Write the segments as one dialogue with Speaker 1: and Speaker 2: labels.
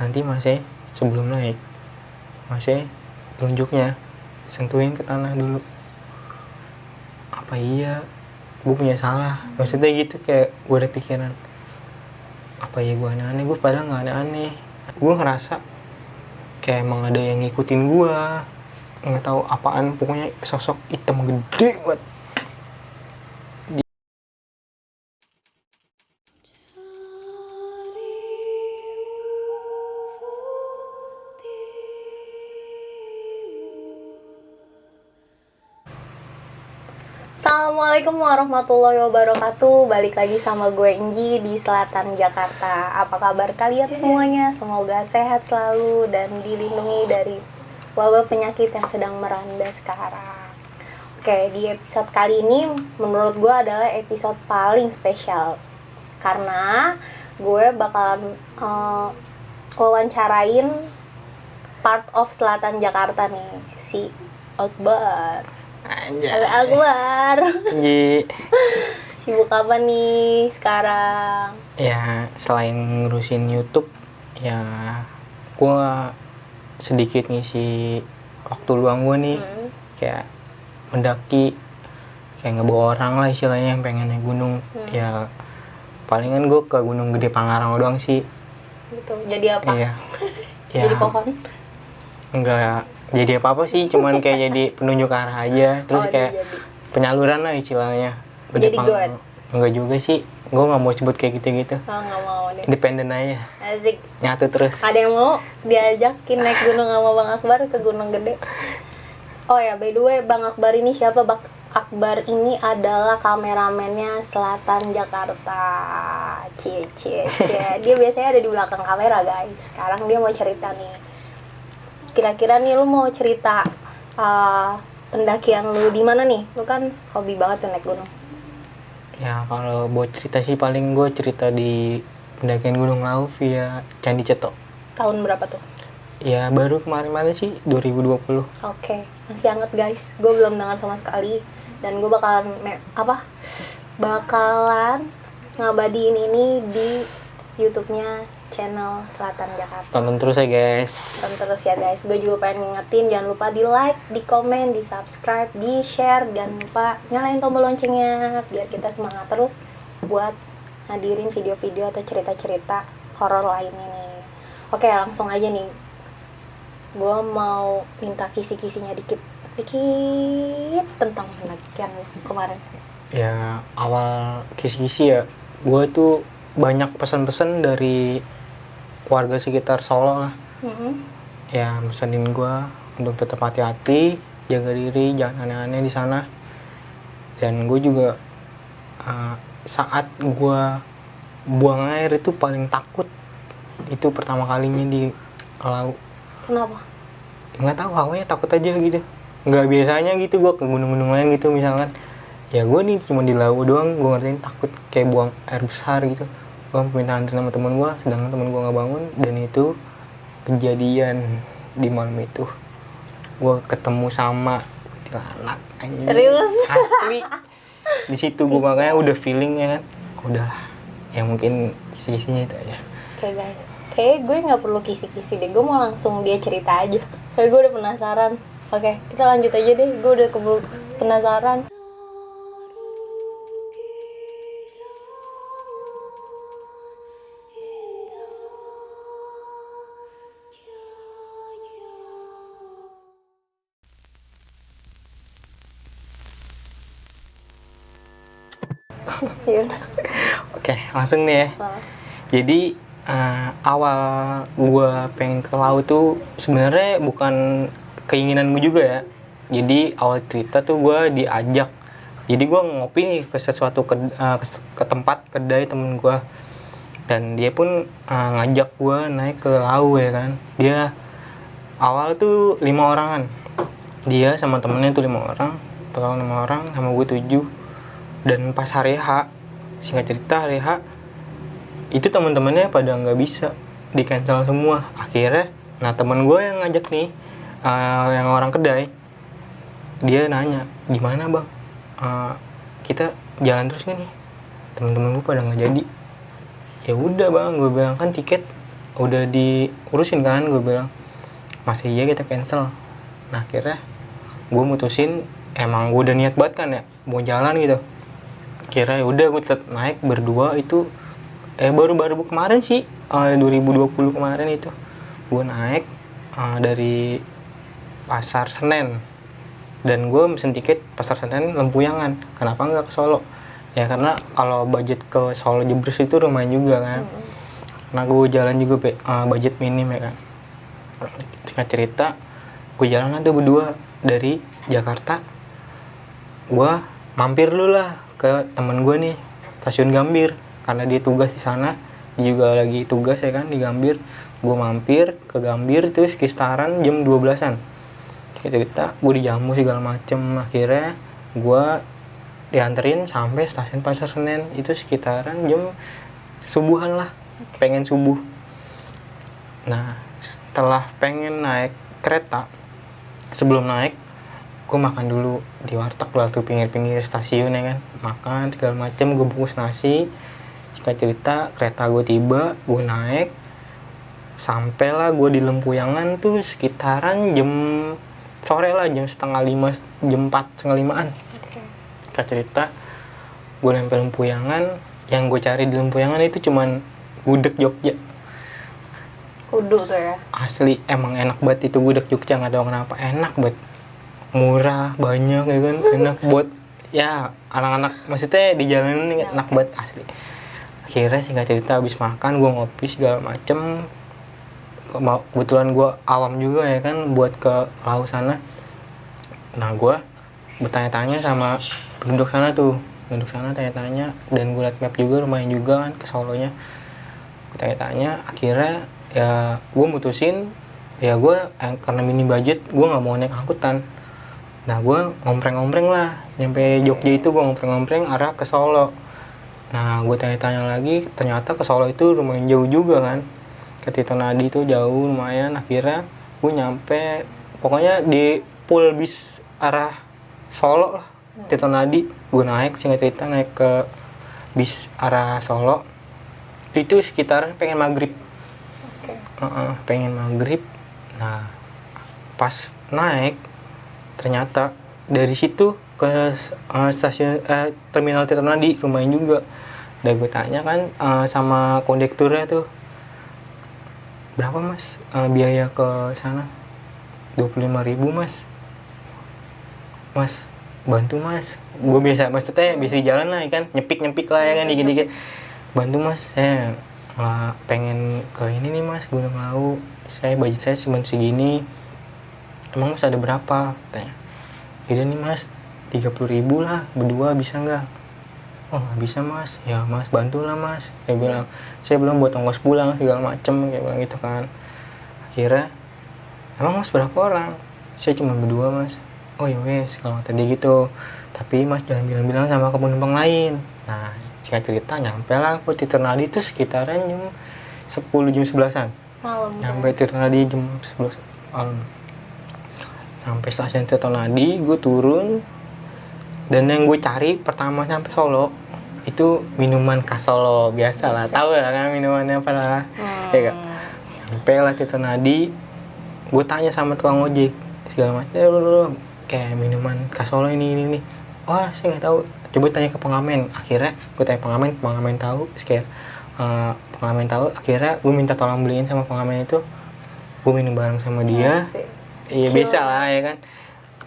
Speaker 1: nanti masih sebelum naik masih telunjuknya sentuhin ke tanah dulu. Apa iya gue punya salah? Maksudnya gitu, kayak gue ada pikiran apa ya gue aneh-aneh, gue padahal nggak aneh-aneh. Gue ngerasa kayak emang ada yang ngikutin gue, nggak tahu apaan, pokoknya sosok hitam gede banget.
Speaker 2: Assalamualaikum warahmatullahi wabarakatuh. Balik lagi sama gue Enggi di Selatan Jakarta. Apa kabar kalian semuanya? Semoga sehat selalu dan dilindungi dari wabah penyakit yang sedang melanda sekarang. Oke, di episode kali ini menurut gue adalah episode paling spesial karena gue bakalan wawancarain part of Selatan Jakarta nih, si Akbar. Halo Akbar.
Speaker 1: Jadi
Speaker 2: Sibuk apa nih sekarang?
Speaker 1: ya selain ngurusin YouTube, ya gue sedikit ngisi waktu luang gue nih, kayak mendaki, kayak ngebawa orang lah istilahnya yang pengen naik gunung. Ya palingan gue ke Gunung Gede Pangarang doang sih.
Speaker 2: Gitu. Jadi apa?
Speaker 1: Iya. Ya,
Speaker 2: Jadi pohon?
Speaker 1: enggak jadi apa-apa sih, cuman kayak jadi penunjuk arah aja, terus kayak penyaluran lah istilahnya.
Speaker 2: Jadi God?
Speaker 1: Enggak juga sih, gue nggak mau sebut kayak gitu-gitu.
Speaker 2: Oh, nggak mau deh.
Speaker 1: Independen aja,
Speaker 2: Asik.
Speaker 1: nyatu terus.
Speaker 2: Ada yang mau diajakin naik gunung sama Bang Akbar ke Gunung Gede? Oh ya, by the way, Bang Akbar ini siapa? Bang Akbar ini adalah kameramennya Selatan Jakarta. Cie. Dia biasanya ada di belakang kamera, guys. Sekarang dia mau cerita nih. Kira-kira nih lu mau cerita pendakian lu di mana nih? Lu kan hobi banget naik gunung.
Speaker 1: Ya kalau buat cerita sih paling gue cerita di pendakian Gunung Lawu via Candi Ceto.
Speaker 2: Tahun berapa tuh?
Speaker 1: Ya baru kemarin sih 2020.
Speaker 2: Oke, masih hangat guys. Gue belum dengar sama sekali dan gue bakalan ngabadiin ini di YouTube-nya channel Selatan Jakarta.
Speaker 1: Tonton terus ya guys.
Speaker 2: Tonton terus ya guys. Gue juga pengen ngingetin, jangan lupa di like, di komen, di subscribe, di share. Jangan lupa nyalain tombol loncengnya biar kita semangat terus buat hadirin video-video atau cerita-cerita horor lainnya nih. Oke, langsung aja nih. Gue mau minta kisi-kisinya dikit tentang pendakian kemarin.
Speaker 1: Ya awal kisi-kisi ya, gue tuh banyak pesan-pesan dari warga sekitar Solo lah. Ya mesenin gue untuk tetap hati-hati, jaga diri, jangan aneh-aneh di sana. Dan gue juga saat gue buang air itu paling takut, itu pertama kalinya di Lawu.
Speaker 2: Kenapa?
Speaker 1: Nggak tahu, hawanya takut aja gitu. Nggak biasanya gitu gue ke gunung-gunung lain gitu misalkan. Ya gue nih cuma di Lawu doang, gue ngertiin takut kayak buang air besar gitu. Gue minta anterin sama temen gue, sedangkan temen gue nggak bangun. Dan itu kejadian di malam itu. Gue ketemu sama kuntilanak, anjing.
Speaker 2: Serius?
Speaker 1: Asli. Di situ gue makanya udah feeling ya kan. Udah, ya mungkin kisi-kisinya itu aja.
Speaker 2: Oke guys, kayaknya gue nggak perlu kisi-kisi deh, gue mau langsung dia cerita aja. Soalnya gue udah penasaran. Oke, kita lanjut aja deh, gue udah penasaran. Yaudah.
Speaker 1: Oke, langsung nih ya. Jadi awal gue pengen ke laut tuh sebenarnya bukan keinginan gue juga ya. Jadi awal cerita tuh gue diajak. Jadi gue ngopi nih ke ke tempat kedai temen gue. Dan dia pun ngajak gue naik ke laut ya kan. Dia awal tuh 5 orangan. Dia sama temennya tuh 5 orang. Total 5 orang, sama gue 7. Dan pas hari H, singkat cerita hari H, itu teman-temannya pada nggak bisa, di cancel semua. Akhirnya, nah teman gue yang ngajak nih, yang orang kedai, dia nanya, gimana bang, kita jalan terus nggak nih? Teman-teman gue pada nggak jadi. Ya udah bang, gue bilang kan tiket udah diurusin kan, gue bilang masih iya kita cancel. Nah akhirnya gue mutusin, emang gue udah niat banget kan ya mau jalan gitu. Kira udah gue tetap naik berdua itu baru kemarin sih 2020 kemarin itu gue naik dari Pasar Senen, dan gue mesen tiket Pasar Senen Lempuyangan. Kenapa nggak ke Solo? Ya karena kalau budget ke Solo Jebres itu lumayan juga kan. Karena gue jalan juga budget minim ya kan. Singkat cerita, gue jalan tuh berdua dari Jakarta. Gue mampir dulu lah ke temen gue nih, stasiun Gambir, karena dia tugas di sana, dia juga lagi tugas ya kan di Gambir. Gue mampir ke Gambir itu sekitaran jam 12-an. Cerita gue dijamu segala macem. Akhirnya gue dianterin sampai stasiun Pasar Senen itu sekitaran jam subuhan lah, pengen subuh. Nah setelah pengen naik kereta, sebelum naik gue makan dulu di warteg lah tuh pinggir-pinggir stasiun ya kan, makan segala macem, gue bungkus nasi. Singkat cerita kereta gue tiba, gue naik, sampailah gue di Lempuyangan tuh sekitaran jam sore lah, jam 4:30, jam 4:30-an. Singkat cerita gue nyampe Lempuyangan, yang gue cari di Lempuyangan itu cuman gudeg Jogja.
Speaker 2: Kudu tuh ya.
Speaker 1: Asli emang enak banget itu gudeg Jogja, nggak tahu kenapa enak banget, murah, banyak ya kan, enak buat ya anak-anak, maksudnya di jalanan ini enak banget asli. Akhirnya singkat cerita habis makan gue ngopi segala macem. Kebetulan gue awam juga ya kan buat ke laut sana. Nah gue bertanya-tanya sama penduduk sana tuh, penduduk sana tanya-tanya, dan gue liat map juga lumayan juga kan ke Solonya. Gue tanya-tanya, akhirnya ya gue mutusin ya gue karena mini budget gue nggak mau naik angkutan. Nah gue ngompreng-ngompreng lah, nyampe Jogja itu gue ngompreng-ngompreng arah ke Solo. Nah gue tanya-tanya lagi, ternyata ke Solo itu lumayan jauh juga kan, ke Tirtonadi itu jauh lumayan. Akhirnya gue nyampe pokoknya di pool bis arah Solo lah, Tirtonadi. Gue naik, singkat cerita naik ke bis arah Solo itu sekitaran pengen maghrib. Pengen maghrib. Nah pas naik ternyata dari situ ke stasiun terminal Tirtonadi lumayan juga. Dan gue tanya kan sama kondekturnya tuh, berapa mas biaya ke sana? 25.000 mas. Mas bantu mas, gue biasa maksudnya bisa di jalan lah kan, nyepik lah ya kan, dikit-dikit. Bantu mas, saya pengen ke ini nih mas, Gunung Lawu. Saya budget saya cuma segini. Emang mas ada berapa? Tanya. Yaudah nih mas, 30.000 lah berdua, bisa nggak? Oh nggak bisa mas. Ya mas bantulah mas. Saya bilang, saya belum buat ongkos pulang segala macem kayak bilang gitu kan. Akhirnya, emang mas berapa orang? Saya cuma berdua mas. Oh ya wes kalau tadi gitu. Tapi mas jangan bilang-bilang sama penumpang lain. Nah singkat cerita nyampe lah ke Tirtonadi itu sekitaran jam 10, jam 11-an
Speaker 2: Malam.
Speaker 1: nyampe Tirtonadi jam 11 malam. Sampai stasiun Tirtonadi gue turun, dan yang gue cari pertama sampai Solo itu minuman khas Solo biasa lah, tahu lah kan minumannya apa lah. Ya kan, sampai lah Tirtonadi, gue tanya sama tukang ojek segala macam, kayak minuman khas Solo ini. Oh saya nggak tahu, coba tanya ke pengamen. Akhirnya gue tanya pengamen tahu. Kayak pengamen tahu. Akhirnya gue minta tolong beliin sama pengamen itu. Gue minum bareng sama dia. Iya biasa lah ya kan,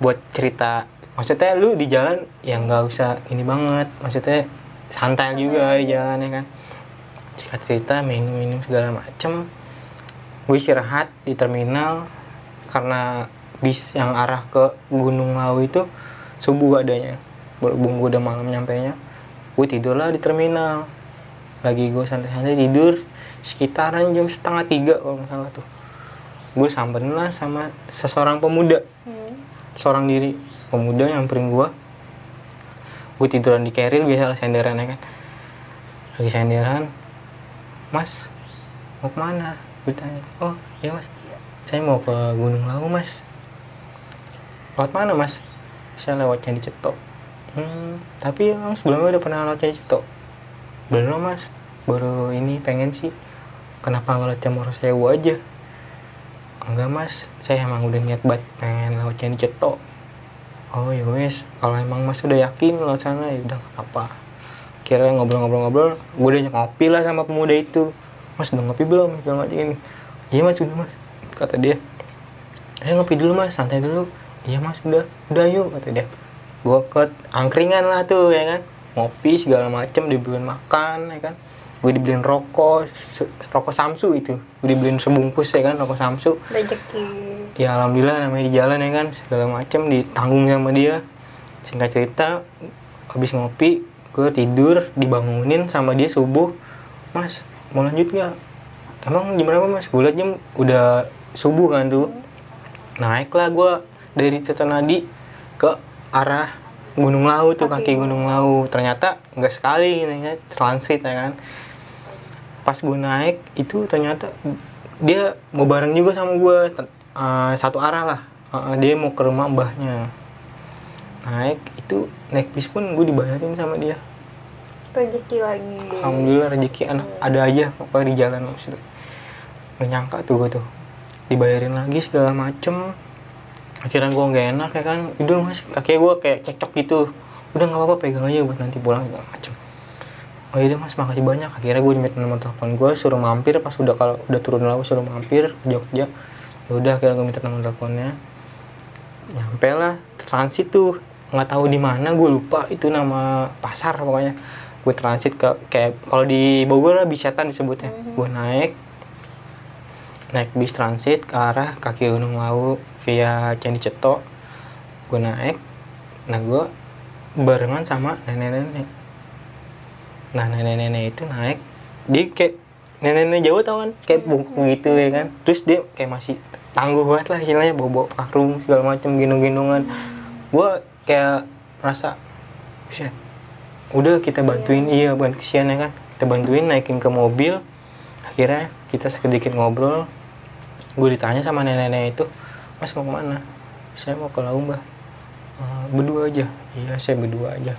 Speaker 1: buat cerita. Maksudnya lu di jalan ya nggak usah ini banget, maksudnya santai juga di jalan ya kan. Singkat cerita minum segala macem. Gue istirahat di terminal karena bis yang arah ke Gunung Lawu itu subuh adanya. Berhubung gue udah malam nyampenya, gue tidur lah di terminal. Lagi gue santai-santai tidur sekitaran jam 2:30 kalau nggak salah tuh. Gue samperin lah sama seseorang pemuda, seorang diri pemuda nyamperin gue. Gue tiduran di keril biasa lah, senderan ya kan. Lagi senderan, mas mau kemana? Gue tanya. Oh iya mas, saya mau ke Gunung Lawu mas. Lewat mana mas? Saya lewatnya di Cipto. Tapi emang sebelumnya udah pernah lewat di Cipto? Belum mas, baru ini pengen sih. kenapa ngeliat Cemoro Sewu aja? Enggak mas, saya emang udah niat banget pengen lewat Candi Ceto. Oh ya wes, kalau emang mas udah yakin lewat sana ya udah apa. Kira ngobrol-ngobrol, gue udah ngopi lah sama pemuda itu. Mas udah ngopi belum? Segala macam ini. Iya mas udah mas, kata dia. Ayo ngopi dulu mas, santai dulu. Iya mas udah yuk, kata dia. Gue ke angkringan lah tuh ya kan, ngopi segala macem, dibeliin makan ya kan. Gue dibeliin rokok Samsu itu, gue dibeliin sebungkus ya kan, rokok Samsu.
Speaker 2: Rezeki.
Speaker 1: Ya alhamdulillah namanya di jalan ya kan, segala macem ditanggung sama dia. Singkat cerita, habis ngopi, gue tidur, dibangunin sama dia subuh. Mas, mau lanjut nggak? Emang jam berapa mas? Gue liat jam udah subuh kan tuh. Naiklah gue dari Tirtonadi ke arah Gunung Lawu tuh, kaki Gunung Lawu. Ternyata nggak sekali ya, transit ya kan. Pas gue naik itu ternyata dia mau bareng juga sama gue, satu arah lah. Dia mau ke rumah mbahnya. Naik bis pun gue dibayarin sama dia.
Speaker 2: Rezeki lagi.
Speaker 1: Alhamdulillah rezeki anak ada aja pokoknya di jalan maksudnya. Nggak nyangka tuh gue tuh dibayarin lagi segala macem. Akhirnya gue nggak enak ya kan, udah mas kakek gue kayak cekcok gitu, udah nggak apa-apa pegang aja buat nanti pulang segala macem. Oh iya mas makasih banyak. Akhirnya gue minta nomor telepon gue, suruh mampir pas kalau udah turun laut suruh mampir ke Jogja. Ya udah akhirnya gue minta nomor teleponnya, nyampe lah transit tuh nggak tahu di mana, gue lupa itu nama pasar pokoknya. Gue transit ke kayak kalau di Bogor lah Bisetan disebutnya. Gue naik bis transit ke arah kaki Gunung Lawu via Candi Ceto. Gue naik, nah gue barengan sama nenek-nenek. Nah nenek-nenek itu naik, dia kayak nenek-nenek Jawa tau kan, kayak bungkuk gitu ya kan. Terus dia kayak masih tangguh banget lah istilahnya, bawa karung segala macam, gendong-gendongan. Gue kayak merasa, buset, udah kita bantuin, iya bukan kesian ya kan, kita bantuin naikin ke mobil. Akhirnya kita sedikit ngobrol, gue ditanya sama nenek-nenek itu, mas mau kemana? Saya mau ke Lawu mbah. Berdua aja? Iya saya berdua aja.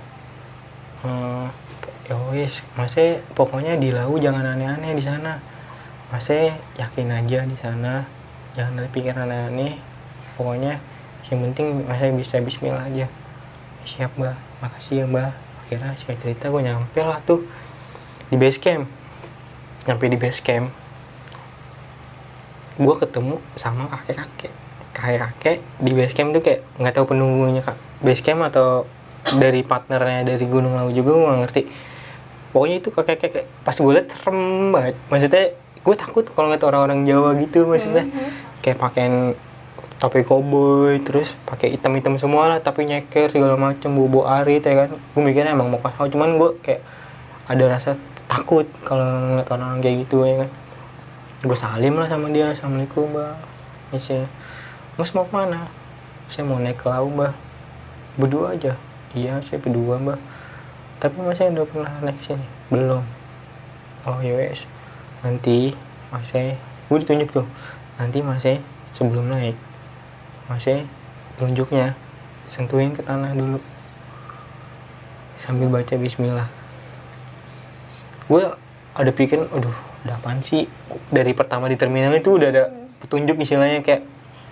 Speaker 1: Ya wis, masnya pokoknya di Lawu jangan aneh-aneh di sana. Masnya yakin aja di sana, jangan ada pikiran aneh-aneh. Pokoknya yang penting masnya bisa bismillah aja. Siap mbah, makasih ya mbah. Akhirnya singkat cerita gue nyampe lah tuh di base camp. Nyampe di base camp, gue ketemu sama kakek-kakek di base camp tuh, kayak nggak tahu penunggunya kak base camp atau dari partnernya dari Gunung Lawu juga, gue nggak ngerti. Pokoknya itu kakek-kakek pas gue liat serem banget, maksudnya gue takut kalau ngeliat orang-orang Jawa gitu, maksudnya kayak pakaian topi koboi, terus pakai hitam-hitam semua lah, tapi nyeker segala macem, bobo arit ya kan. Gue mikirnya emang mau kasih, cuman gue kayak ada rasa takut kalau ngeliat orang kayak gitu ya kan. Gue salim lah sama dia, assalamualaikum mbak. Misalnya, mas mau kemana? Saya mau naik ke Lawu mbak. Berdua aja? Iya saya berdua mbak. Tapi masnya udah pernah naik sini? Belum. Oh yowes, nanti masnya, gue ditunjuk tuh, nanti masnya sebelum naik, masnya telunjuknya sentuhin ke tanah dulu sambil baca bismillah. Gue ada pikir, aduh ada apaan sih, dari pertama di terminal itu udah ada petunjuk istilahnya, kayak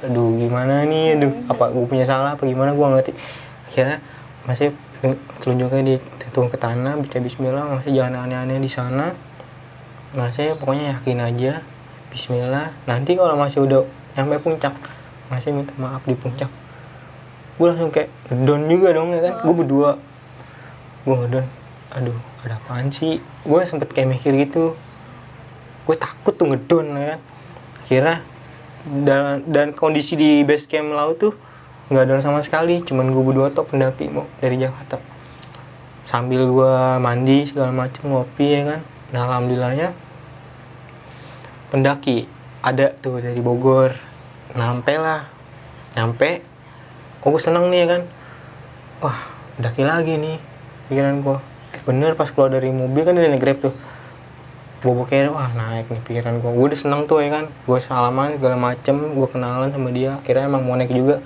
Speaker 1: aduh gimana nih, apa gue punya salah apa gimana, gue ngerti. Akhirnya masih telunjuknya ditentukan ke tanah, baca bismillah, masih jangan aneh-aneh di sana, masih pokoknya yakin aja bismillah. Nanti kalau masih udah nyampe puncak, masih minta maaf di puncak. Gue langsung kayak down juga dong ya kan, gue berdua, gue ngedon, aduh ada apaan sih, gue sempet kayak mikir gitu, gue takut tuh ngedon ya kan. Akhirnya dan kondisi di base camp Lawu tuh nggak ada sama sekali, cuman gue berdua tuh pendaki mau dari Jakarta. Sambil gue mandi segala macem, ngopi ya kan. Nah alhamdulillahnya pendaki ada tuh dari Bogor, nyampe, oh gue seneng nih ya kan, wah pendaki lagi nih pikiran gue. Bener pas keluar dari mobil kan dia naik Grab tuh, bobo kayak wah naik nih pikiran gue udah seneng tuh ya kan. Gue salaman segala macem, gue kenalan sama dia, akhirnya emang mau naik juga.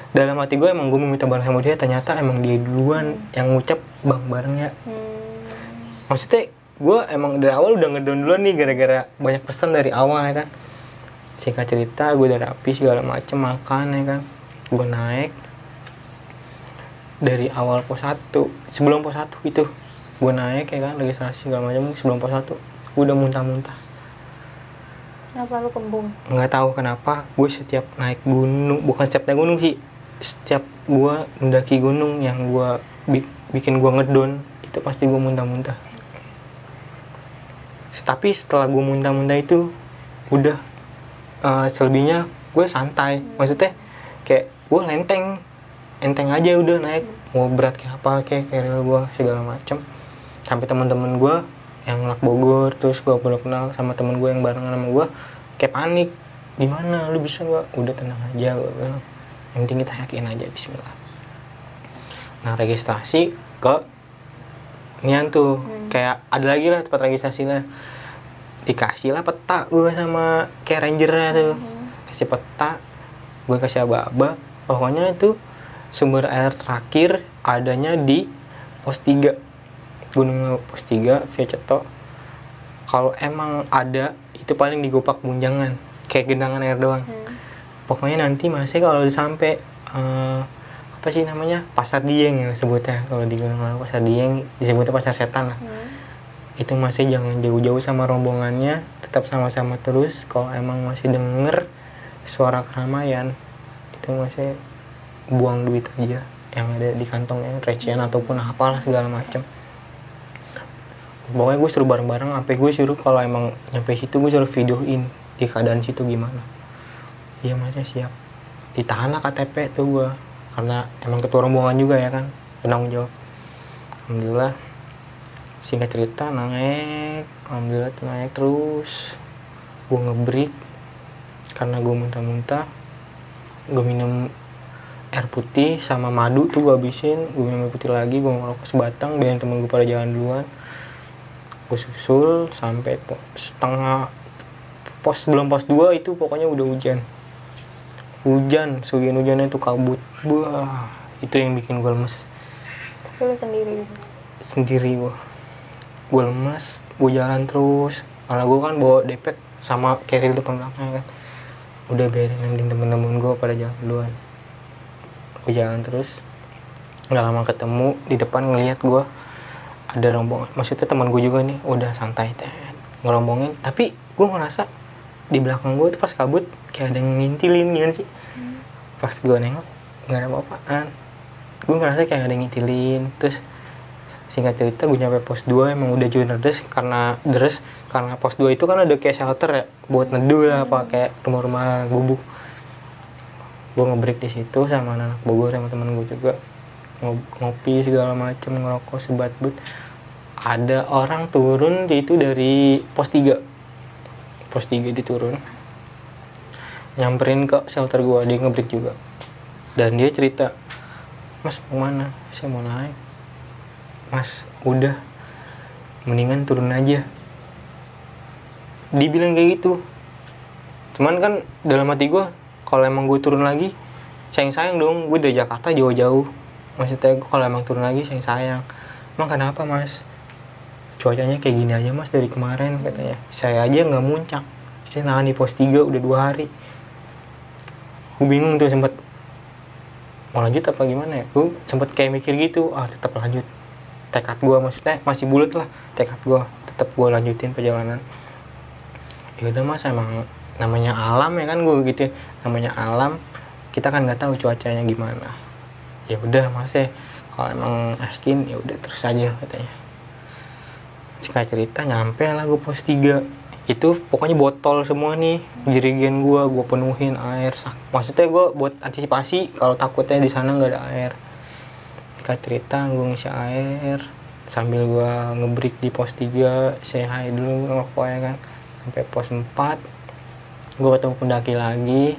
Speaker 1: Dalam hati gue emang gue mau minta bareng sama dia, ternyata emang dia duluan yang ngucap bang bareng ya. Maksudnya gue emang dari awal udah ngedown duluan nih gara-gara banyak pesan dari awal ya kan. Singkat cerita gue udah rapi segala macem, makan ya kan, gue naik dari awal pos 1, sebelum pos 1 itu gue naik ya kan, registrasi segala macam. Sebelum pos 1 gue udah muntah-muntah.
Speaker 2: Kenapa lu kembung?
Speaker 1: Nggak tahu kenapa gue setiap naik gunung, bukan setiap naik gunung sih, setiap gue mendaki gunung yang gue bikin gue ngedon itu pasti gue muntah-muntah. Tapi setelah gue muntah-muntah itu udah, selebihnya gue santai. Maksudnya kayak gue enteng aja udah naik, mau berat kayak apa kayak carrier gue segala macem. Sampai teman-teman gue yang anak Bogor, terus gue baru kenal sama temen gue yang barengan sama gue, kayak panik, gimana lu bisa gak? Udah tenang aja, gue bilang yang penting kita yakin aja, bismillah. Nah registrasi ke nian tuh, kayak ada lagi lah tempat registrasi lah, dikasih lah peta gue sama kayak rangernya tuh, kasih peta, gue kasih aba-aba, pokoknya itu sumber air terakhir adanya di pos 3 Gunung pos 3 via Ceto. Kalau emang ada itu paling di Gopak Munjangan, kayak genangan air doang. Pokoknya nanti masih kalau sampai apa sih namanya, Pasar Dieng yang disebutnya, kalau di Gunung Lawu Pasar Dieng disebutnya Pasar Setan lah. Itu masih jangan jauh-jauh sama rombongannya, tetap sama-sama terus. Kalau emang masih denger suara keramaian itu masih buang duit aja yang ada di kantongnya, recehan ataupun apalah segala macam. Pokoknya gue suruh bareng-bareng, sampai gue suruh kalau emang nyampe situ gue suruh videoin di keadaan situ gimana. Iya masnya siap, ditahan lah KTP tuh gue, karena emang ketua rombongan juga ya kan, penanggung jawab. Alhamdulillah, singkat cerita naik, alhamdulillah tuh naik terus. Gue ngebreak karena gue muntah-muntah, gue minum air putih sama madu tuh gue habisin, gue minum air putih lagi, gue ngerokok sebatang, biarin temen gue pada jalan duluan. Gue susul sampai sebelum pos 2 itu pokoknya udah hujan, hujannya itu kabut, wah itu yang bikin gue lemes.
Speaker 2: Tapi lu
Speaker 1: sendiri gue lemes, gue jalan terus karena gue kan bawa depet sama carrier depan belakang kan. Udah biarin nanti temen-temen gue pada jalan duluan. Gue jalan terus, nggak lama ketemu di depan, ngelihat gue ada rombongan, maksudnya teman gue juga nih udah santai ngerombongin, tapi gue ngerasa di belakang gue tuh pas kabut kayak ada yang ngintilin gitu sih. Pas gue nengok nggak ada apa-apaan, gue ngerasa kayak ada yang ngintilin. Terus singkat cerita gue nyampe pos 2 emang udah jauh deres, karena pos 2 itu kan ada kayak shelter ya buat neduh lah, apa kayak rumah-rumah gubuk. Gue ngebreak di situ sama anak Bogor sama temen gue juga, ngopi segala macem, ngerokok sebat-but. Ada orang turun itu dari pos 3 diturun, nyamperin ke shelter gua, dia ngebreak juga, dan dia cerita, "Mas mau mana?" "Saya mau naik." "Mas udah mendingan turun aja," dibilang kayak gitu. Cuman kan dalam hati gua, kalau emang gue turun lagi sayang dong, gue dari Jakarta jauh-jauh. Maksudnya kalau emang turun lagi sayang. "Emang kenapa mas?" "Cuacanya kayak gini aja mas dari kemarin," katanya. "Saya aja nggak muncak, saya nahan di pos 3 udah 2 hari." Gue bingung tuh, sempet mau lanjut apa gimana ya. Gue sempet kayak mikir gitu, tetap lanjut. Tekad gue maksudnya masih bulat lah, tekad gue tetap gue lanjutin perjalanan. Ya udah mas, emang namanya alam ya kan, gue gitu. Namanya alam, kita kan nggak tahu cuacanya gimana. Ya udah mas ya, kalau emang askin ya udah terus aja, katanya. Singkat cerita nyampe lah gue pos 3. Itu pokoknya botol semua nih, jerigen gue penuhin air. Maksudnya gue buat antisipasi kalau takutnya di sana nggak ada air. Singkat cerita gue ngisi air sambil gue ngebreak di pos 3, say hi dulu ngerokok ya kan. Sampai pos 4 gue ketemu pendaki lagi,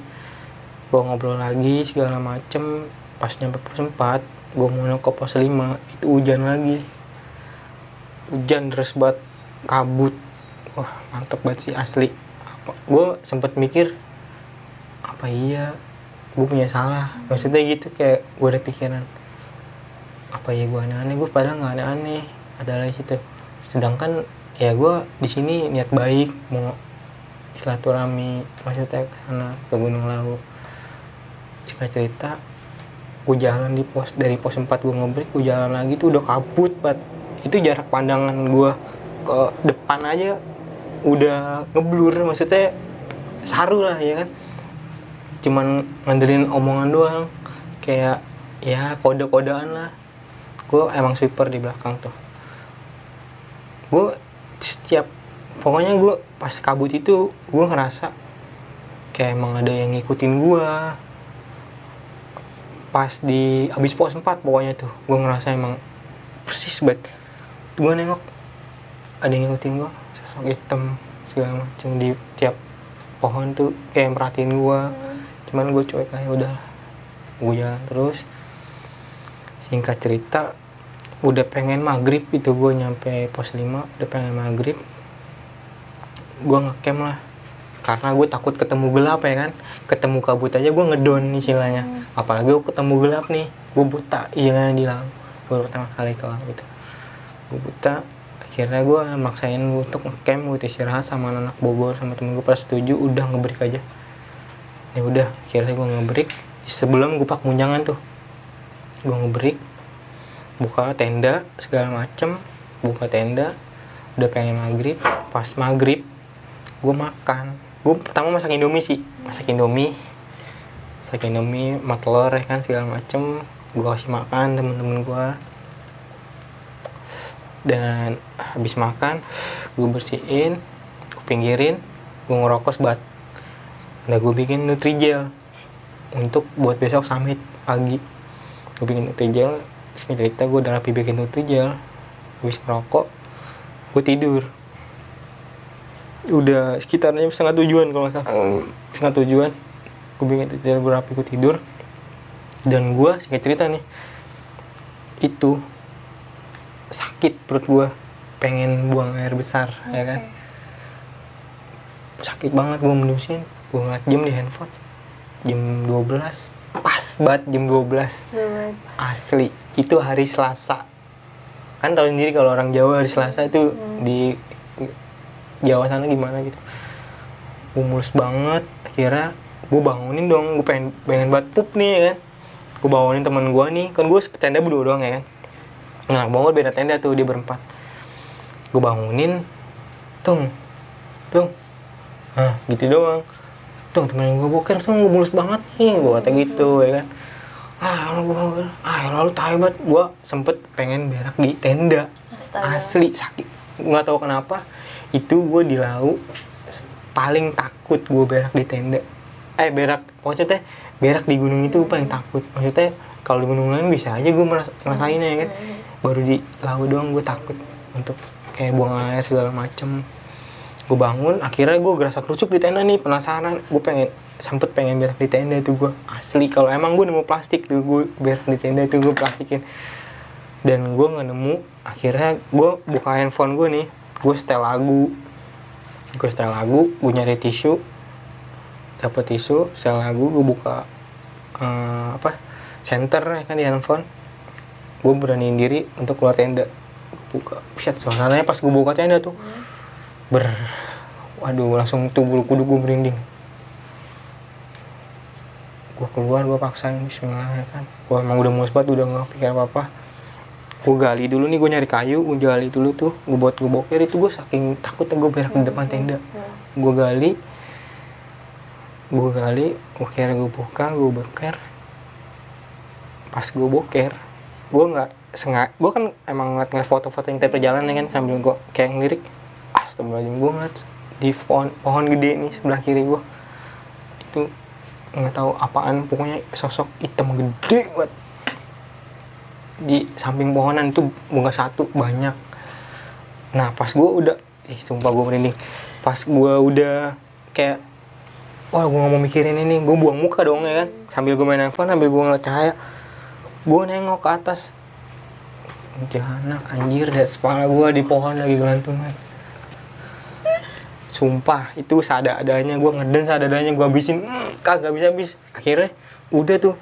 Speaker 1: gue ngobrol lagi segala macem. Pas nyampe pos 4 gue mau ke pos 5, itu hujan lagi. Hujan deras banget, kabut. Wah mantep banget sih asli. Gue sempet mikir, apa iya gue punya salah? Maksudnya gitu, kayak gue ada pikiran, apa ya gue aneh-aneh? Gue padahal gak aneh-aneh, ada lagi situ. Sedangkan ya gue di sini niat baik mau silaturahmi, maksudnya ke sana ke Gunung Lawu. Singkat cerita, gue jalan dari pos 4 gue ngebreak, gue jalan lagi tuh udah kabut banget. Itu jarak pandangan gue ke depan aja udah ngeblur, maksudnya saru lah ya kan. Cuman ngandelin omongan doang, kayak ya kode-kodean lah. Gue emang sweeper di belakang tuh. Gue pokoknya gue pas kabut itu gue ngerasa kayak emang ada yang ngikutin gue. Pas di abis pos 4 pokoknya tuh gue ngerasa emang persis banget. Gue nengok ada yang ngikutin gue, sosok hitam segala macam di tiap pohon tuh kayak merhatiin gue. Cuman gue cuek aja, udahlah gue jalan terus. Singkat cerita udah pengen maghrib itu, gue nyampe pos 5 udah pengen maghrib. Gue ngecamp lah karena gue takut ketemu gelap ya kan. Ketemu kabut aja gue ngedon istilahnya, apalagi gue ketemu gelap nih, gue buta istilahnya di laut. Gue pertama kali ke laut itu gue buta. Akhirnya gue maksain untuk ngecamp, gue istirahat sama anak Bogor sama temen gue pada setuju udah ngebreak aja. Ya udah akhirnya gue ngebreak. Sebelum gue pak munjangan tuh gue ngebreak, buka tenda segala macem, buka tenda udah pengen maghrib. Pas maghrib gue makan, gue pertama masak indomie, mat telur ya kan segala macem. Gue kasih makan temen-temen gue, dan habis makan gue bersihin, gue pinggirin, gue ngerokok sebat. Nah gue bikin Nutrijel untuk buat besok summit pagi. Gue bikin Nutrijel, cerita gue udah rapi bikin Nutrijel. Habis ngerokok gue tidur. Udah sekitarnya 6:30 kalau nggak salah, 6:30 gue bikin Nutrijel, gue rapi, gue tidur. Dan gue singkat cerita nih, itu sakit perut gue, pengen buang air besar. Ya kan, sakit banget. Gue menusin, gue ngeliat jam di handphone, jam 12, pas banget jam 12. Asli itu hari Selasa kan, tahu sendiri kalau orang Jawa hari Selasa itu di Jawa sana gimana gitu. Gue mulus banget. Akhirnya gue bangunin dong, gue pengen banget pup nih ya kan. Gue bangunin teman gue nih, kan gue tenda berdua doang ya kan. Nah bangun beda tenda tuh, dia berempat. Gue bangunin, tung, nah gitu doang. Tuh temen gue boker tuh, gue mulus banget nih, gue kata gitu ya kan. Lalu taibat, gue sempet pengen berak di tenda.
Speaker 2: Astaga.
Speaker 1: Asli sakit, nggak tahu kenapa. Itu gue di laut paling takut gue berak di tenda. Maksudnya berak di gunung itu paling takut. Maksudnya kalau di gunung lain bisa aja gue ngerasain ya kan. Baru di laut doang gue takut untuk kayak buang air segala macem. Gue bangun, akhirnya gue gerasa kerucuk di tenda nih, penasaran. Gue sempet pengen berak di tenda itu gue. Asli kalau emang gue nemu plastik tuh, gue berak di tenda itu gue plastikin. Dan gue nggak nemu. Akhirnya gue buka handphone gue nih, gue setel lagu, gue nyari tisu, dapet tisu, setel lagu, gue buka center ya kan di handphone. Gue beraniin diri untuk keluar tenda, buka, suasananya pas gue buka tenda tuh waduh, langsung tuh bulu kuduk gue merinding. Gue keluar, gue paksain bismillah ya kan. Gue emang udah mulus banget, udah gak pikir apa-apa. Gue gali dulu nih, gue nyari kayu, gue gali dulu tuh, gue buat gue boker. Itu gue saking takutnya gue berak di depan tenda. Gue gali, akhirnya gue buka, gue boker. Pas gue boker, gue kan emang ngeliat foto-foto yang tiap perjalanan kan, sambil gue kayak ngelirik. Astagfirullahaladzim, gue ngeliat di pohon gede nih sebelah kiri gue. Itu nggak tahu apaan, pokoknya sosok hitam gede banget di samping pohonan itu, bunga satu banyak. Nah pas gue udah, sumpah gue merinding. Pas gue udah kayak, wah gue nggak mau mikirin ini, gue buang muka dong ya kan, sambil gue main handphone, sambil gue ngeliat cahaya. Gue nengok ke atas, kuntilanak anjir, dari kepala gue di pohon lagi gelantungan. Sumpah itu seadanya, gue ngeden seadanya, gue habisin, kagak habis. Akhirnya udah tuh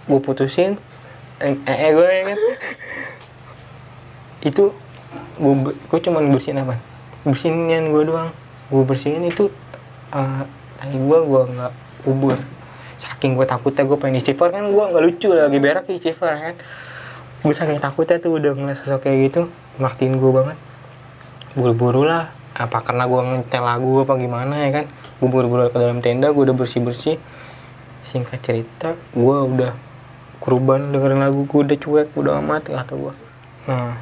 Speaker 1: gue putusin gue ya kan. Itu gue cuma bersihin apa, bersihinin gue doang. Gue bersihin itu tai gue nggak kubur. Saking gue takutnya, gue pengen istighfar kan, gue nggak lucu lagi berak istighfar kan. Gue saking takutnya tuh udah ngeliat sosok kayak gitu, makin gue banget. Buru-buru lah, apa karena gue ngetel lagu apa gimana ya kan, gue buru-buru ke dalam tenda, gue udah bersih-bersih. Singkat cerita, gue udah kurban dengerin lagu, gue udah cuek, udah amat kata gue. Nah,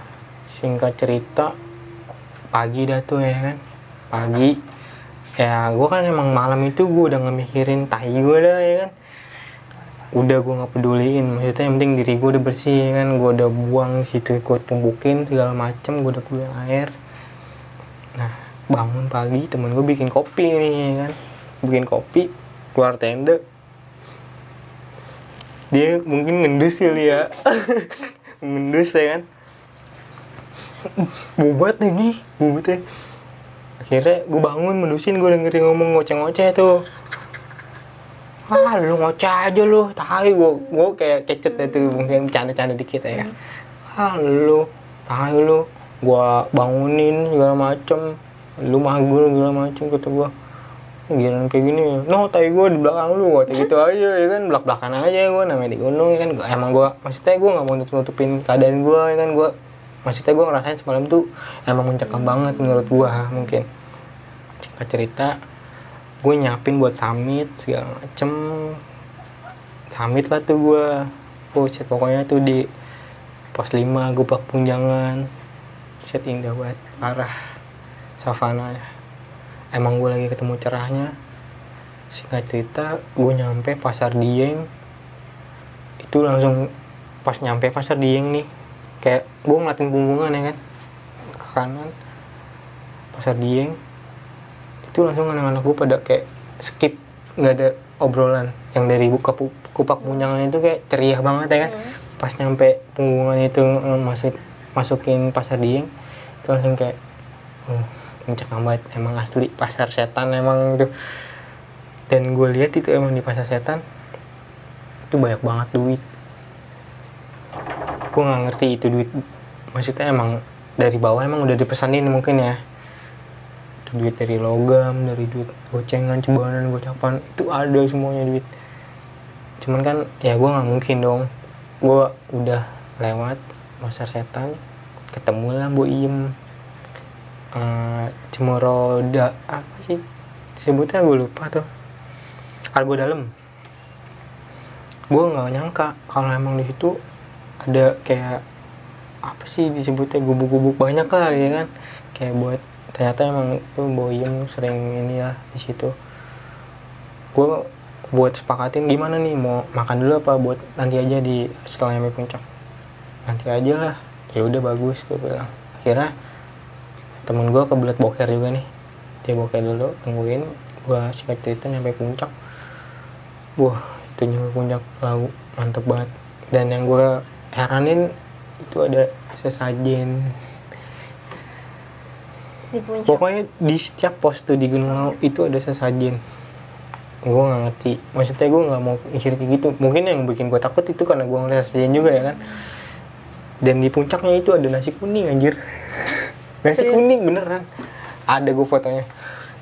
Speaker 1: singkat cerita, pagi dah tuh ya kan, pagi ya gue kan emang malam itu gue udah gak mikirin tai gue dah ya kan, udah gue gak peduliin, maksudnya yang penting diri gue udah bersih ya kan, gue udah buang situ, gue tumbukin segala macem, gue udah kuliah air. Nah bangun pagi temen gue bikin kopi nih ya kan, bikin kopi, keluar tenda, dia mungkin ngendus kali ya ngendus ya kan, bobat nih bobatnya. Akhirnya gue bangun mendusin, gue dengerin ngomong ngoceh-ngoceh tuh, lu ngoceh aja lu, tahi. Gue kayak kecet deh tuh, mungkin bercanda-canda dikit ya. Lu tahi lu, gue bangunin segala macem, lu magur segala macem, kata gue. Giliran kayak gini, no tahi gue di belakang lu, kata gitu aja ya kan, belak-belakan aja gue, namanya di gunung ya kan. Emang gue, maksudnya gue nggak mau nutupin keadaan gue ya kan, gue maksudnya gue ngerasain semalam tuh emang mencekam banget menurut gue mungkin. Singkat cerita, gue nyiapin buat summit segala macem, summit lah tuh gue. Set pokoknya tuh di pos 5 Gubak Punjangan, set indah banget, parah savana ya. Emang gue lagi ketemu cerahnya. Singkat cerita, gue nyampe Pasar Dieng. Itu langsung pas nyampe Pasar Dieng nih, kayak gue ngeliatin punggungan ya kan, ke kanan Pasar Dieng. Itu langsung anak-anak gue pada kayak skip, nggak ada obrolan. Yang dari Kupak Punjangan itu kayak ceria banget ya kan. Pas nyampe punggungan itu masukin Pasar Dieng, itu langsung kayak mencekam banget, emang asli pasar setan emang itu. Dan gue lihat itu emang di pasar setan itu banyak banget duit. Gue nggak ngerti itu duit, maksudnya emang dari bawah emang udah dipesanin mungkin ya. Itu duit dari logam, dari duit gocengan, cebanan, gocapan, itu ada semuanya duit. Cuman kan ya gue nggak mungkin dong, gue udah lewat pasar setan, ketemu lah Boim, Cemoroda apa sih sebutnya, gue lupa tuh, Argo Dalam. Gue nggak nyangka kalau emang di situ ada kayak apa sih disebutnya, gubuk-gubuk banyak lah ya kan, kayak buat, ternyata emang tuh Boim sering ini lah di situ. Gue buat sepakatin gimana nih, mau makan dulu apa buat nanti aja di setelah nyampe puncak, nanti aja lah. Ya udah bagus, gue bilang. Akhirnya temen gue kebelet boker juga nih, dia boker dulu, tungguin gue singkat cerita nyampe puncak. Wah itu nyampe puncak laut mantep banget. Dan yang gue heranin itu ada sesajen
Speaker 2: Di puncak.
Speaker 1: pokoknya di setiap pos tuh di Gunung Lau itu ada sesajen. Gue nggak ngerti, maksudnya gue nggak mau mikir kayak gitu. Mungkin yang bikin gue takut itu karena gue ngeliat sesajen juga ya kan. Dan di puncaknya itu ada nasi kuning anjir. Nasi
Speaker 2: Serius?
Speaker 1: kuning beneran, ada gue fotonya.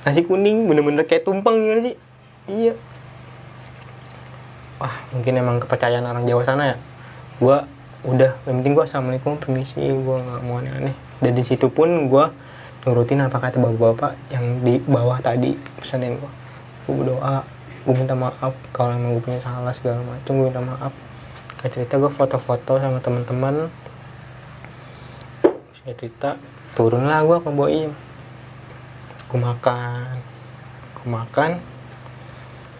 Speaker 1: Nasi kuning bener-bener kayak tumpeng gimana sih. Iya. Wah mungkin emang kepercayaan orang Jawa sana ya. Gue udah, yang penting gue assalamualaikum permisi, gue nggak mau aneh-aneh. Dan di situ pun gue nurutin apa kata bapak-bapak yang di bawah tadi pesanin gue. Gue berdoa, gue minta maaf kalau emang gue punya salah segala macam, gue minta maaf. Kayak cerita gue foto-foto sama teman-teman. Saya cerita, turunlah gue ke Boim. Gue makan,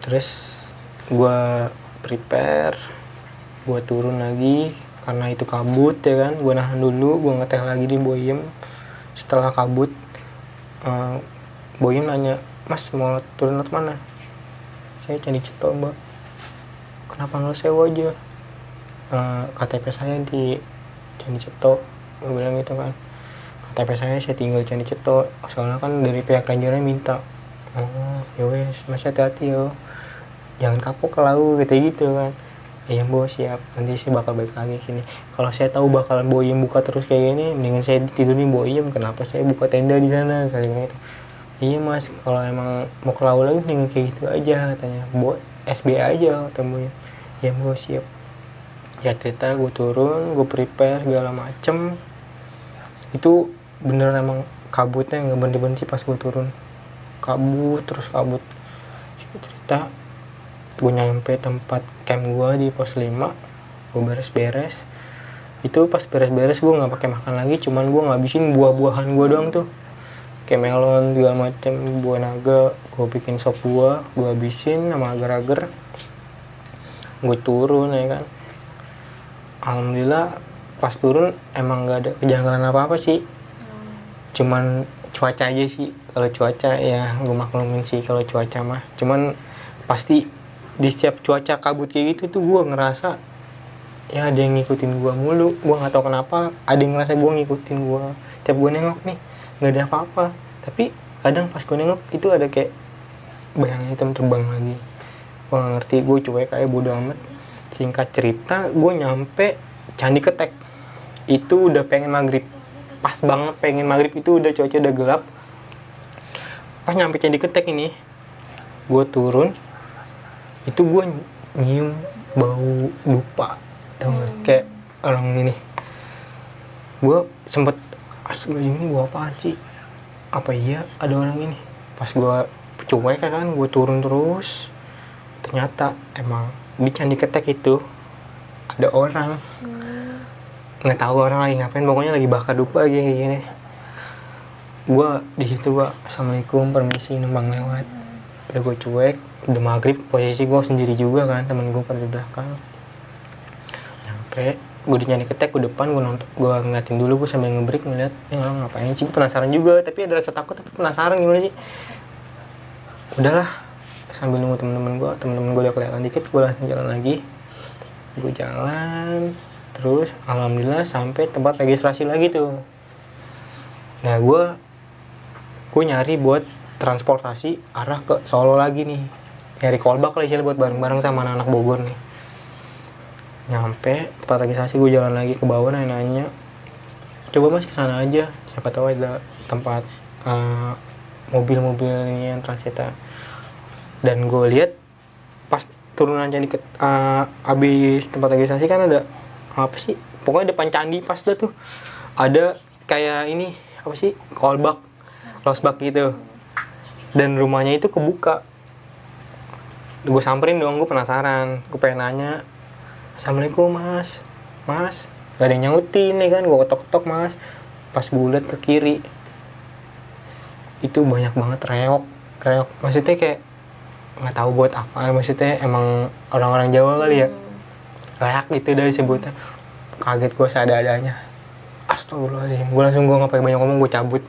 Speaker 1: terus gue prepare, gue turun lagi karena itu kabut ya kan. Gue nahan dulu, gue ngeteh lagi di Boim. Setelah kabut, Boim nanya, mas mau turun lewat mana? Saya Candi Cito mbak. Kenapa nggak sewa aja? KTP saya di Candi Cito, gue bilang gitu kan. KTP saya tinggal di Candi Cito, soalnya kan dari pihak rangernya minta. Oh ya wes, mas hati-hati yo, jangan kapok ke laut, kayak gitu kan. iya bos siap, nanti saya bakal balik lagi sini. Kalau saya tahu bakalan Boyem buka terus kayak gini, mendingan saya tidur di Boyem, kenapa saya buka tenda di sana kayak gitu. Iya mas, kalau emang mau ke laut lagi mendingan kayak gitu aja katanya. SB aja kata Boyem. Iya bos siap. Ya cerita gue turun, gue prepare segala macem. Itu bener emang kabutnya nggak berhenti pas gue turun. Kabut terus kabut. Cerita gue nyampe tempat camp gue di pos 5, gue beres-beres. Itu pas beres-beres gue nggak pakai makan lagi, cuman gue ngabisin buah-buahan gue doang tuh, kayak melon segala macam, buah naga. Gue bikin sop buah, gue habisin sama agar-agar. Gue turun ya kan. Alhamdulillah pas turun emang nggak ada kejanggalan apa-apa sih, cuman cuaca aja sih. Kalau cuaca ya gue maklumin sih kalau cuaca mah, cuman pasti di setiap cuaca kabut kayak gitu tuh gue ngerasa ya ada yang ngikutin gue mulu. Gue nggak tahu kenapa ada yang ngerasa gue ngikutin gue. Tiap gue nengok nih nggak ada apa-apa, tapi kadang pas gue nengok itu ada kayak bayangan hitam terbang lagi. Gue nggak ngerti, gue cuek kayak bodo amat. Singkat cerita gue nyampe Candi Ketek itu udah pengen maghrib, pas banget pengen maghrib, itu udah cuaca udah gelap. Pas nyampe Candi Ketek ini gue turun, itu gue nyium bau dupa, tau gak? Kayak orang ini. Gue sempet astaga ini bau apaan sih? Apa iya ada orang ini? Pas gue cuek kan, gue turun terus. Ternyata emang di Candi Ketek itu ada orang. Nggak tahu orang lagi ngapain, pokoknya lagi bakar dupa lagi kayak gini. Gue di situ gue assalamualaikum permisi numpang lewat. Udah gue cuek, udah maghrib, posisi gue sendiri juga kan, temen gue pada di belakang. Nyampe, gue di Candi Ketek, gue depan, gue ngeliatin dulu, gue sambil ngebreak ngeliat, ini orang ngapain sih, gue penasaran juga, tapi ada rasa takut, tapi penasaran gimana sih. Udahlah, sambil nunggu temen-temen gue udah kelihatan dikit, gue langsung jalan lagi. Gue jalan, terus alhamdulillah sampai tempat registrasi lagi tuh. Nah gue nyari buat transportasi arah ke Solo lagi nih, nyari callback lah buat bareng-bareng sama anak-anak Bogor nih. Nyampe tempat registrasi, gue jalan lagi ke bawah, nanya coba mas kesana aja, siapa tahu ada tempat mobil-mobil ini yang transita. Dan gue lihat pas turunan candi abis tempat registrasi kan ada apa sih, pokoknya depan candi pas dah tuh ada kayak ini apa sih, callback losbak gitu, dan rumahnya itu kebuka. Gue samperin dong, gue penasaran, gue pengen nanya assalamualaikum mas, gak ada yang nyautin nih kan. Gue ketok-ketok mas, pas gue liat ke kiri itu banyak banget reok, maksudnya kayak nggak tahu buat apa, maksudnya emang orang-orang Jawa kali ya, reak gitu dari sebutnya. Kaget gue seadanya, astagfirullahaladzim. Gue nggak pakai banyak ngomong, gue cabut.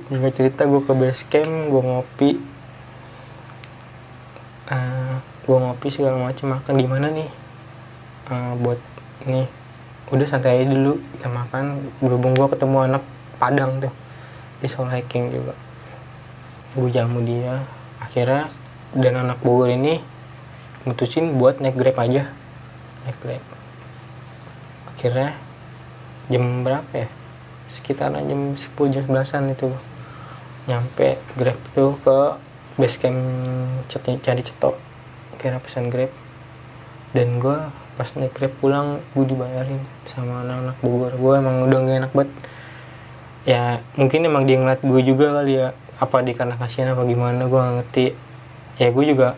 Speaker 1: Singkat cerita gue ke base camp, gue ngopi segala macam, makan di mana nih, buat nih udah santai aja dulu kita makan. Berhubung gue ketemu anak Padang tuh di Soul Hiking juga, gue jamu dia akhirnya. Dan anak Bogor ini mutusin buat naik Grab aja, akhirnya jam berapa ya, sekitaran jam 10 jam 11an itu nyampe Grab tuh ke base camp Candi Cetok. Kira pesan Grab, dan gue pas naik Grab pulang gue dibayarin sama anak-anak Bogor. Gue emang udah gak enak banget ya, mungkin emang dia ngeliat gue juga kali ya, apa dia karena kasihan apa gimana, gue gak ngerti ya. Gue juga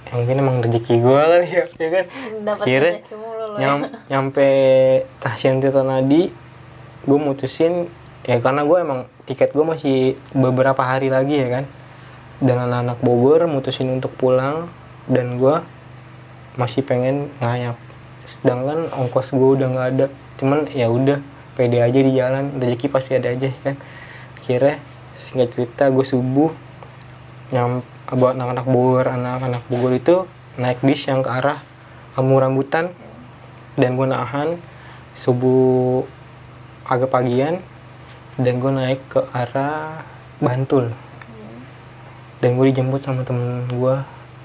Speaker 1: ya mungkin emang rezeki gue kali ya kan. Akhirnya nyampe stasiun Tirtonadi, gue mutusin ya, karena gue emang tiket gue masih beberapa hari lagi ya kan, dan anak-anak Bogor mutusin untuk pulang, dan gue masih pengen ngayap, sedangkan ongkos gue udah nggak ada. Cuman ya udah, pede aja di jalan, rezeki pasti ada aja kan. Akhirnya singkat cerita gue subuh buat anak-anak Bogor itu naik bis yang ke arah Kampung Rambutan, dan gue nahan subuh agak pagian, dan gue naik ke arah Bantul. Dan gue dijemput sama temen gue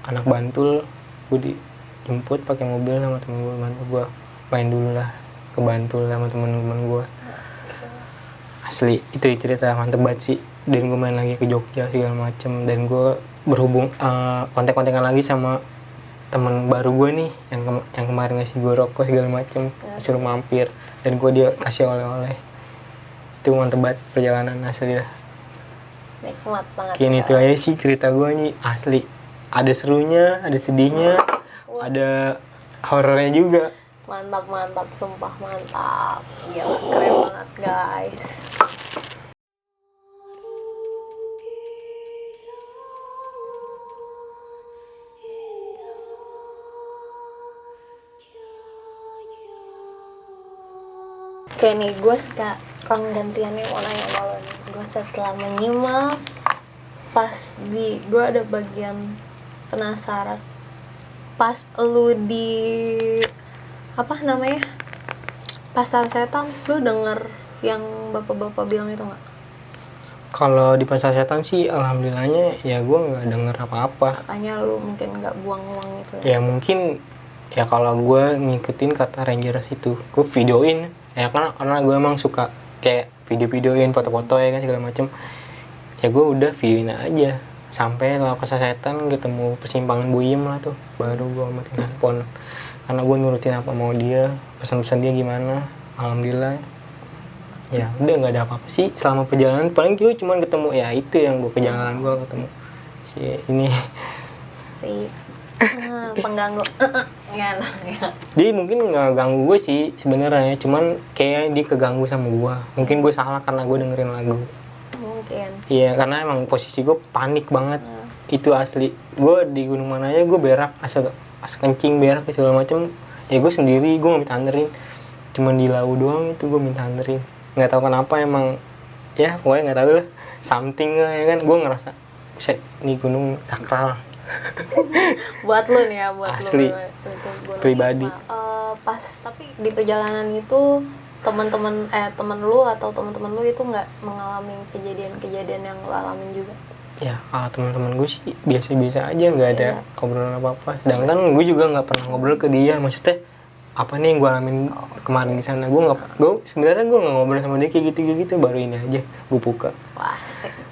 Speaker 1: anak Bantul, gue dijemput pakai mobil sama temen gue, bantu gue main dulu lah, kebantu lah sama temen-temen gue. Asli itu cerita mantep banget sih. Dan gue main lagi ke Jogja segala macem, dan gue berhubung kontak-kontakan lagi sama temen baru gue nih yang kemarin ngasih gue rokok segala macem, suruh mampir, dan gue dia kasih oleh-oleh. Itu mantep banget perjalanan asli lah.
Speaker 2: Nikmat banget.
Speaker 1: Kini itu aja sih cerita gue nih, asli. Ada serunya, ada sedihnya, ada horornya juga.
Speaker 2: Mantap, sumpah mantap. Gila, keren banget guys. Oke nih, gue sekarang gantiannya mau nanya sama lo nih. Gue setelah menyimak, gue ada bagian penasaran. Pas lu di apa namanya, pasar setan, lu denger yang bapak-bapak bilang itu nggak?
Speaker 1: Kalau di pasar setan sih alhamdulillahnya ya gue nggak denger apa-apa.
Speaker 2: Katanya lu mungkin nggak buang uang gitu ya?
Speaker 1: Ya mungkin ya kalau gue ngikutin kata Rangers itu, gue videoin ya, karena gue emang suka kayak video-videoin, foto-foto ya kan segala macem. Ya gue udah videoin aja sampai lah pasar setan ketemu persimpangan Buyem lah tuh, baru gue matiin handphone karena gue nurutin apa mau dia, pesan-pesan dia gimana. Alhamdulillah ya udah nggak ada apa-apa sih selama perjalanan. Paling gue cuma ketemu ya itu yang gue perjalanan gue ketemu si ini
Speaker 2: Si pengganggu. Ya.
Speaker 1: dia mungkin nggak ganggu gue sih sebenarnya, cuman kayak dia keganggu sama gue. Mungkin gue salah karena gue dengerin lagu.
Speaker 2: Mungkin.
Speaker 1: Iya, karena emang posisi gue panik banget. Itu asli. Gue di gunung mana aja gue berak, asa kencing, berak segala macem. Ya gue sendiri, gue nggak minta anterin. Cuman di lau doang itu gue minta anterin. Nggak tahu kenapa emang. Ya pokoknya nggak tahu lah. Something lah ya kan. Gue ngerasa, set ini gunung sakral.
Speaker 2: Buat lu nih ya, buat
Speaker 1: Asli.
Speaker 2: lu. Itu
Speaker 1: Pribadi.
Speaker 2: Pas tapi di perjalanan itu teman lu atau teman-teman lu itu nggak mengalami kejadian-kejadian yang lu alamin juga?
Speaker 1: Ya kalau teman-teman gue sih biasa-biasa aja, nggak ada obrolan apa-apa. Sedangkan gue juga nggak pernah ngobrol ke dia, maksudnya apa nih yang gue alamin kemarin di sana. Gue sebenarnya gue nggak ngobrol sama dia kayak gitu, baru ini aja gue buka.
Speaker 2: Wah,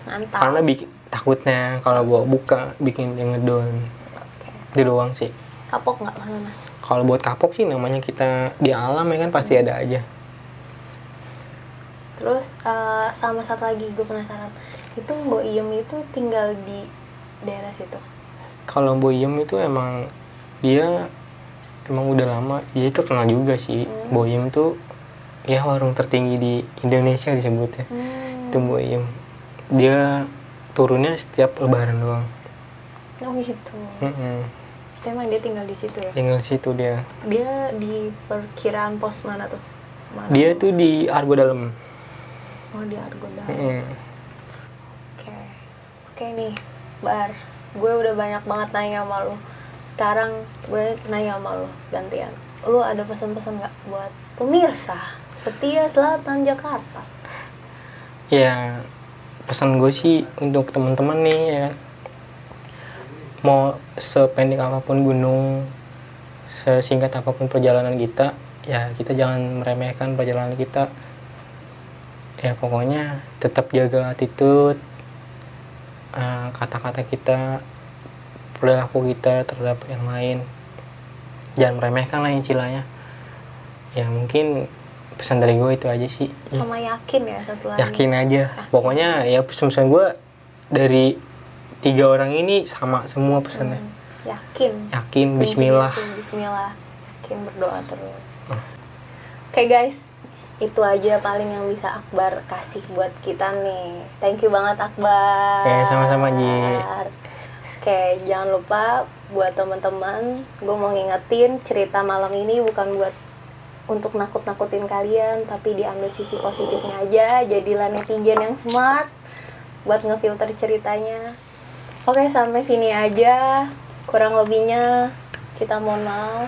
Speaker 2: mantap.
Speaker 1: Karena takutnya kalau gue buka bikin dia ngedon. Itu doang sih.
Speaker 2: Kapok nggak sana?
Speaker 1: Kalau buat kapok sih namanya kita di alam ya kan, pasti ada aja.
Speaker 2: Terus sama satu lagi gue penasaran, itu Mbok Iem itu tinggal di daerah situ?
Speaker 1: Kalau Boyem itu emang dia emang udah lama, dia itu kenal juga sih. Boyem tuh ya warung tertinggi di Indonesia disebutnya. Itu Boyem. Dia turunnya setiap lebaran doang.
Speaker 2: Oh gitu. Emang dia tinggal di situ ya?
Speaker 1: Tinggal di situ dia.
Speaker 2: Dia di perkiraan pos mana tuh?
Speaker 1: Dia tuh di Argo Dalam.
Speaker 2: Oh, di Argo Dalam. Oke nih, Bar. Gue udah banyak banget nanya sama lu. Sekarang gue nanya sama lu gantian. Lu ada pesan-pesan nggak buat pemirsa setia Selatan Jakarta?
Speaker 1: Ya, pesan gue sih untuk teman-teman nih ya kan. Mau sependek apapun gunung, sesingkat apapun perjalanan kita, ya kita jangan meremehkan perjalanan kita. Ya pokoknya tetap jaga attitude, kata-kata kita, perilaku kita terhadap yang lain. Jangan meremehkan lah istilahnya. Ya mungkin pesan dari gue itu aja sih.
Speaker 2: Sama yakin ya satu lagi.
Speaker 1: Yakin aja. Pokoknya ya pesan-pesan gue dari 3 orang ini sama semua pesannya. Yakin, bismillah.
Speaker 2: Bismillah. Yakin, berdoa terus. Oke guys, itu aja paling yang bisa Akbar kasih buat kita nih. Thank you banget Akbar.
Speaker 1: Oke, sama-sama Ji.
Speaker 2: Oke, jangan lupa buat teman-teman, gue mau ngingetin cerita malam ini bukan buat untuk nakut-nakutin kalian, tapi diambil sisi positifnya aja. Jadilah netizen yang smart buat ngefilter ceritanya. Oke, sampai sini aja. Kurang lebihnya kita mohon maaf.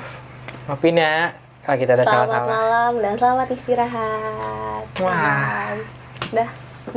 Speaker 1: Maafin ya kalau kita ada salah-salah.
Speaker 2: Selamat malam dan selamat istirahat.
Speaker 1: Wah.
Speaker 2: Bye. Dah.